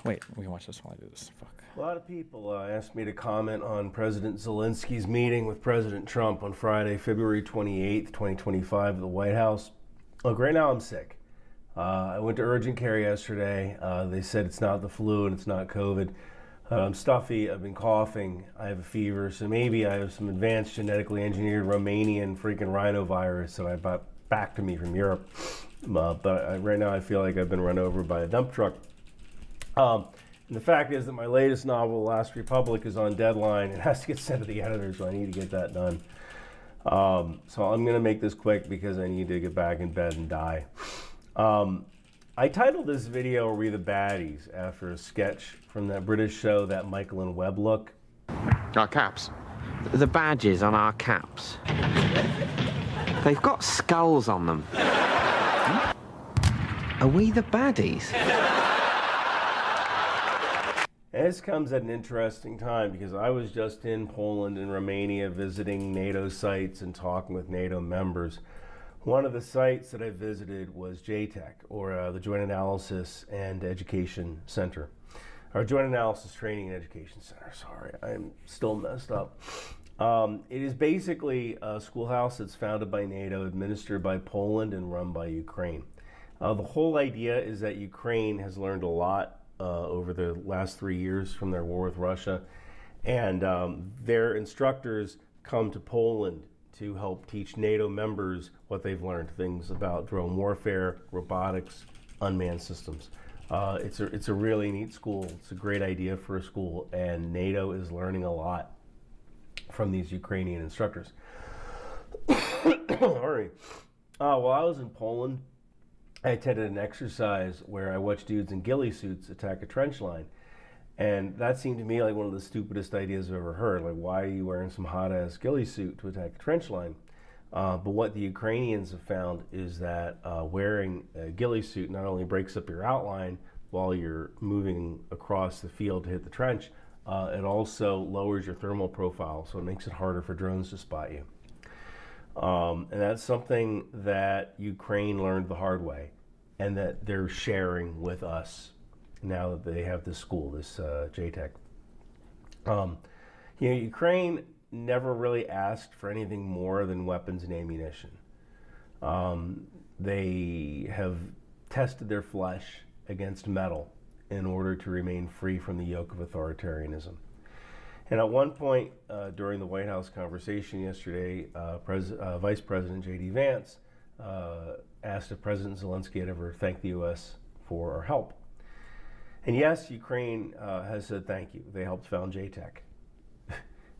Wait, we can watch this while I do this. Fuck. A lot of people asked me to comment on President Zelensky's meeting with President Trump on Friday, February 28th, 2025 at the White House. Look, right now I'm sick. I went to urgent care yesterday. They said it's not the flu and it's not COVID. I'm stuffy, I've been coughing, I have a fever, so maybe I have some advanced genetically engineered Romanian freaking rhinovirus that I brought back to me from Europe. Right now I feel like I've been run over by a dump truck. And the fact is that my latest novel, The Last Republic, is on deadline. It has to get sent to the editor, so I need to get that done. So I'm going to make this quick because I need to get back in bed and die. I titled this video, Are We the Baddies?, after a sketch from that British show, That Michael and Webb Look. Our caps. The badges on our caps. They've got skulls on them. Are we the baddies? This comes at an interesting time because I was just in Poland and Romania visiting NATO sites and talking with NATO members. One of the sites that I visited was JTEC, or the Joint Analysis and Education Center. Or Joint Analysis Training and Education Center, sorry, I'm still messed up. It is basically a schoolhouse that's founded by NATO, administered by Poland, and run by Ukraine. The whole idea is that Ukraine has learned a lot over the last 3 years from their war with Russia, and their instructors come to Poland to help teach NATO members what they've learned, things about drone warfare, robotics, unmanned systems. It's a really neat school. It's a great idea for a school, and NATO is learning a lot from these Ukrainian instructors. Sorry. While I was in Poland, I attended an exercise where I watched dudes in ghillie suits attack a trench line. And that seemed to me like one of the stupidest ideas I've ever heard. Like, why are you wearing some hot-ass ghillie suit to attack a trench line? But what the Ukrainians have found is that wearing a ghillie suit not only breaks up your outline while you're moving across the field to hit the trench, it also lowers your thermal profile, so it makes it harder for drones to spot you. And that's something that Ukraine learned the hard way, and that they're sharing with us now that they have this school, this JTEC. Ukraine never really asked for anything more than weapons and ammunition. They have tested their flesh against metal in order to remain free from the yoke of authoritarianism. And at one point during the White House conversation yesterday, Vice President J.D. Vance asked if President Zelensky had ever thanked the U.S. for our help. And yes, Ukraine has said thank you. They helped found JTEC.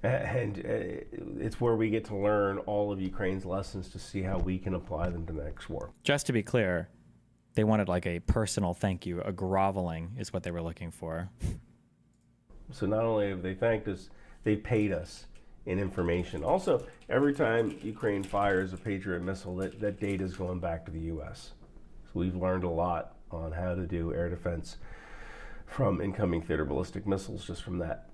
And it's where we get to learn all of Ukraine's lessons to see how we can apply them to the next war. Just to be clear, they wanted like a personal thank you, a groveling is what they were looking for. So not only have they thanked us, they paid us in information. Also, every time Ukraine fires a Patriot missile, that data is going back to the U.S. So we've learned a lot on how to do air defense from incoming theater ballistic missiles just from that.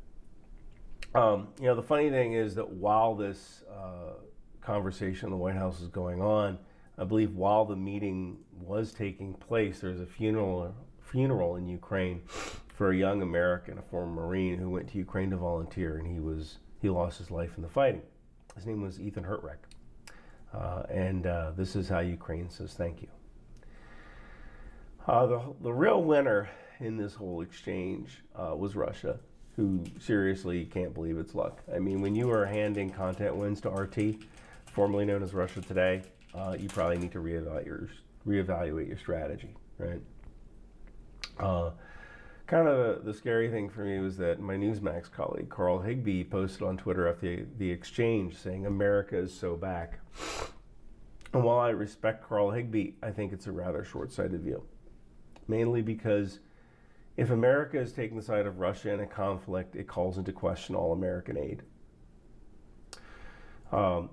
The funny thing is that while this conversation in the White House is going on, I believe while the meeting was taking place, there's a funeral in Ukraine for a young American, a former Marine who went to Ukraine to volunteer, and he lost his life in the fighting. His name was Ethan Hurtwreck. This is how Ukraine says thank you. The real winner in this whole exchange was Russia, who seriously can't believe its luck. I mean, when you are handing content wins to RT, formerly known as Russia Today, you probably need to reevaluate your strategy, right? Kind of the scary thing for me was that my Newsmax colleague, Carl Higbee, posted on Twitter after the exchange saying, America is so back. And while I respect Carl Higbee, I think it's a rather short-sighted view. Mainly because if America is taking the side of Russia in a conflict, it calls into question all American aid.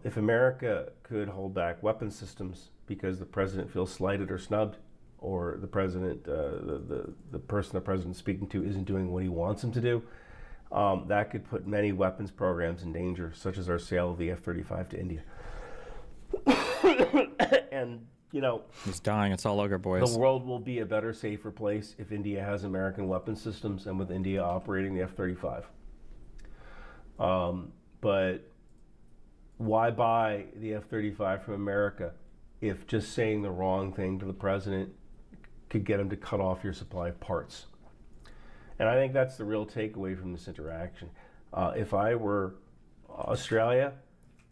If America could hold back weapon systems because the president feels slighted or snubbed, or the president, the person the president's speaking to isn't doing what he wants him to do, that could put many weapons programs in danger, such as our sale of the F-35 to India. And you know, He's dying. It's all over, boys. the world will be a better, safer place if India has American weapon systems and with India operating the F-35. But why buy the F-35 from America if just saying the wrong thing to the president could get him to cut off your supply of parts? And I think that's the real takeaway from this interaction. If I were Australia,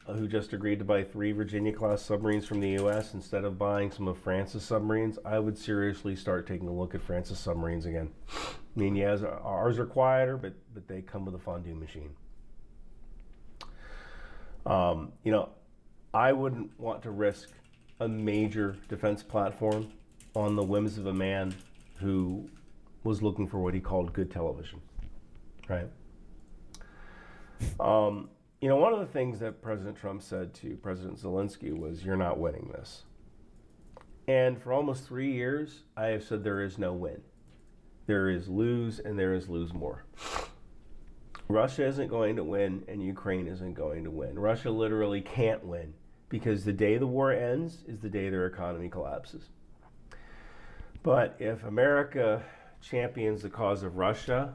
who just agreed to buy 3 Virginia-class submarines from the U.S. instead of buying some of France's submarines, I would seriously start taking a look at France's submarines again. I mean, yes, ours are quieter, but they come with a fondue machine. You know, I wouldn't want to risk a major defense platform on the whims of a man who was looking for what he called good television, right? You know, one of the things that President Trump said to President Zelensky was, "You're not winning this." And for almost 3 years, I have said there is no win. There is lose and there is lose more. Russia isn't going to win and Ukraine isn't going to win. Russia literally can't win because the day the war ends is the day their economy collapses. But if America champions the cause of Russia,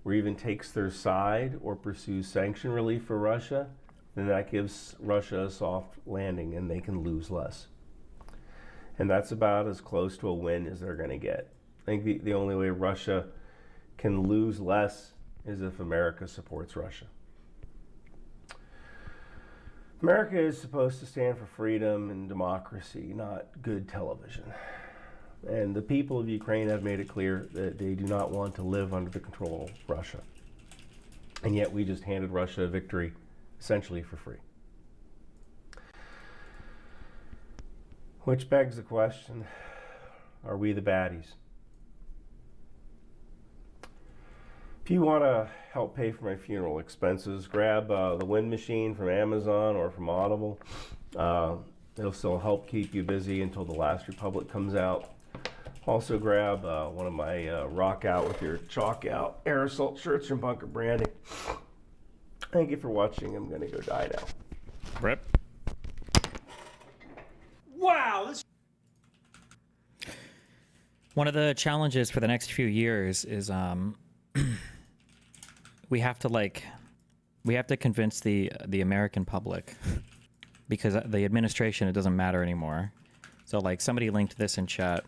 or even takes their side or pursues sanction relief for Russia, then that gives Russia a soft landing and they can lose less. And that's about as close to a win as they're going to get. I think the only way Russia can lose less is if America supports Russia. America is supposed to stand for freedom and democracy, not good television. And the people of Ukraine have made it clear that they do not want to live under the control of Russia. And yet we just handed Russia a victory essentially for free. Which begs the question, are we the baddies? If you want to help pay for my funeral expenses, grab the wind machine from Amazon or from Audible. It'll still help keep you busy until The Last Republic comes out. Also grab one of my Rock Out with Your Chalk Out aerosol shirts from Bunker Branding. Thank you for watching. I'm going to go die now. Rip. Wow. One of the challenges for the next few years is we have to convince the American public, because the administration, it doesn't matter anymore. So like somebody linked this in chat.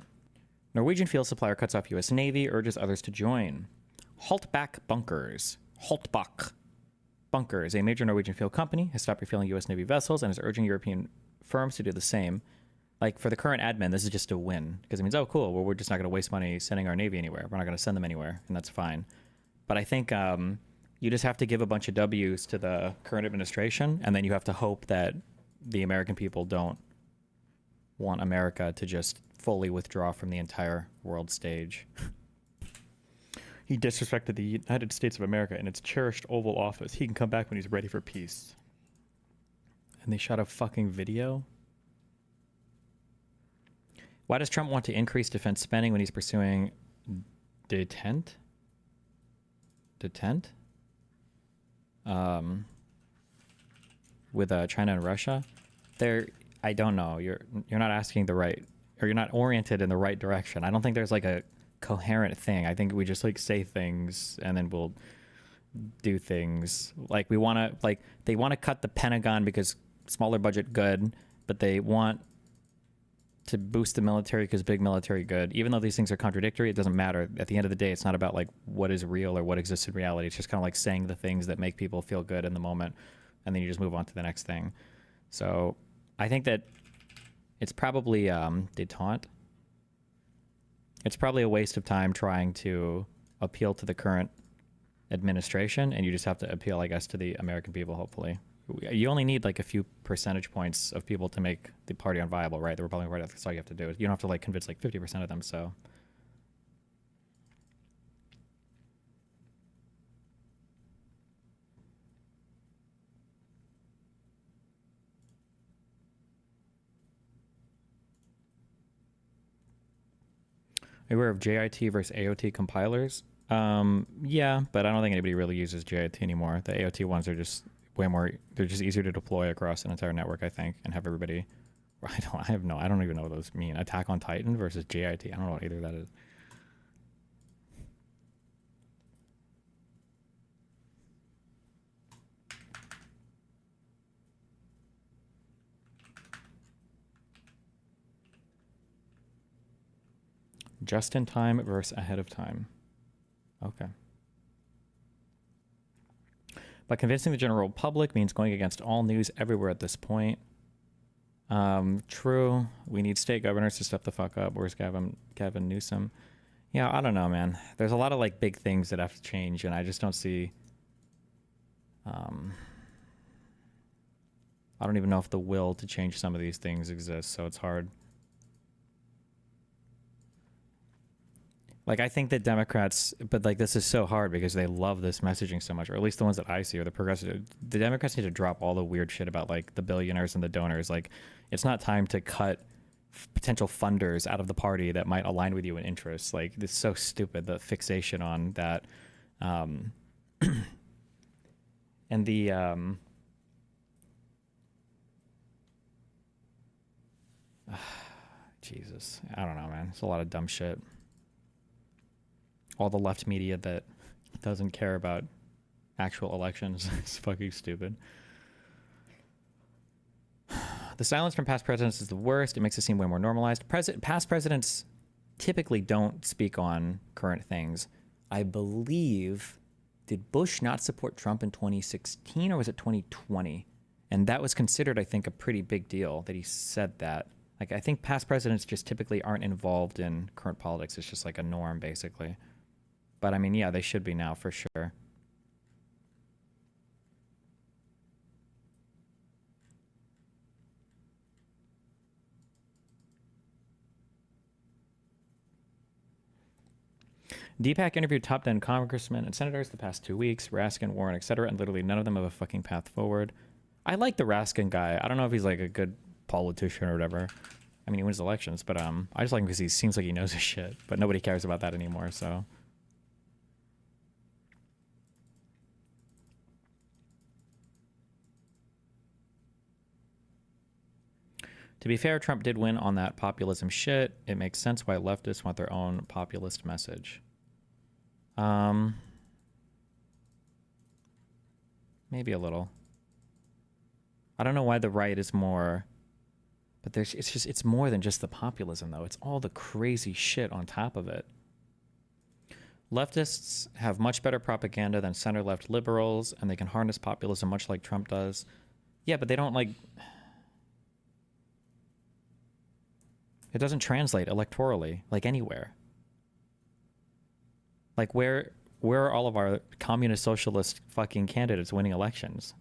Norwegian fuel supplier cuts off U.S. Navy, urges others to join. Haltback Bunkers. Haltbach Bunkers, a major Norwegian fuel company, has stopped refueling U.S. Navy vessels and is urging European firms to do the same. Like for the current admin, this is just a win, because it means, oh, cool, well, we're just not going to waste money sending our Navy anywhere. We're not going to send them anywhere, and that's fine. But I think you just have to give a bunch of W's to the current administration, and then you have to hope that the American people don't want America to just fully withdraw from the entire world stage. He disrespected the United States of America and its cherished Oval Office. He can come back when he's ready for peace. And they shot a fucking video? Why does Trump want to increase defense spending when he's pursuing detent? With China and Russia? I don't know. You're not asking the right, or you're not oriented in the right direction. I don't think there's like a coherent thing. I think we just like say things and then we'll do things. Like they want to cut the Pentagon because smaller budget good, but they want to boost the military because big military good. Even though these things are contradictory, it doesn't matter. At the end of the day, it's not about like what is real or what exists in reality. It's just kind of like saying the things that make people feel good in the moment, and then you just move on to the next thing. So I think that it's probably detente. It's probably a waste of time trying to appeal to the current administration, and you just have to appeal, I guess, to the American people, hopefully. You only need like a few percentage points of people to make the party unviable, right? The Republican Party, that's all you have to do. You don't have to like convince like 50% of them, so. Are you aware of JIT versus AOT compilers? Yeah, but I don't think anybody really uses JIT anymore. The AOT ones are just way more, they're just easier to deploy across an entire network, I think, and have everybody I don't even know what those mean. Attack on Titan versus JIT. I don't know what either of that is. Just in time versus ahead of time. Okay. But convincing the general public means going against all news everywhere at this point. True. We need state governors to step the fuck up. Where's Gavin Newsom? Yeah, I don't know, man. There's a lot of like big things that have to change, and I just don't see. I don't even know if the will to change some of these things exists, so it's hard. Like, I think that Democrats, but like this is so hard because they love this messaging so much, or at least the ones that I see are the progressive. The Democrats need to drop all the weird shit about like the billionaires and the donors. Like, it's not time to cut potential funders out of the party that might align with you in interests. Like, this is so stupid, the fixation on that. And the Jesus, I don't know, man. It's a lot of dumb shit. All the left media that doesn't care about actual elections is fucking stupid. The silence from past presidents is the worst. It makes it seem way more normalized. Past presidents typically don't speak on current things. I believe, did Bush not support Trump in 2016 or was it 2020? And that was considered, I think, a pretty big deal that he said that. Like, I think past presidents just typically aren't involved in current politics. It's just like a norm, basically. But I mean, yeah, they should be now for sure. Deepak interviewed top 10 congressmen and senators the past 2 weeks, Raskin, Warren, etc., and literally none of them have a fucking path forward. I like the Raskin guy. I don't know if he's like a good politician or whatever. I mean, he wins elections, but I just like him because he seems like he knows his shit. But nobody cares about that anymore, so. To be fair, Trump did win on that populism shit. It makes sense why leftists want their own populist message. Maybe a little. I don't know why the right is more, but it's more than just the populism though. It's all the crazy shit on top of it. Leftists have much better propaganda than center-left liberals, and they can harness populism much like Trump does. Yeah, but they don't like. It doesn't translate electorally, like anywhere. Like where are all of our communist socialist fucking candidates winning elections?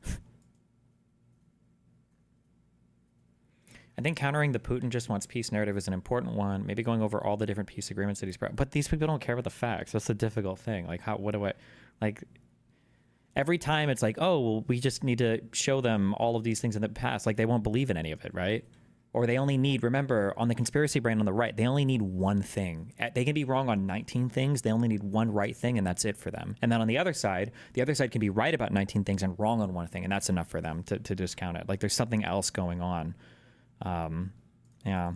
I think countering the Putin just wants peace narrative is an important one. Maybe going over all the different peace agreements that he's brought. But these people don't care about the facts. That's the difficult thing. Like like every time it's like, oh, well, we just need to show them all of these things in the past. Like they won't believe in any of it, right? Or they only need, remember, on the conspiracy brain on the right, they only need one thing. They can be wrong on 19 things. They only need one right thing, and that's it for them. And then on the other side can be right about 19 things and wrong on one thing, and that's enough for them to discount it. Like there's something else going on. Yeah.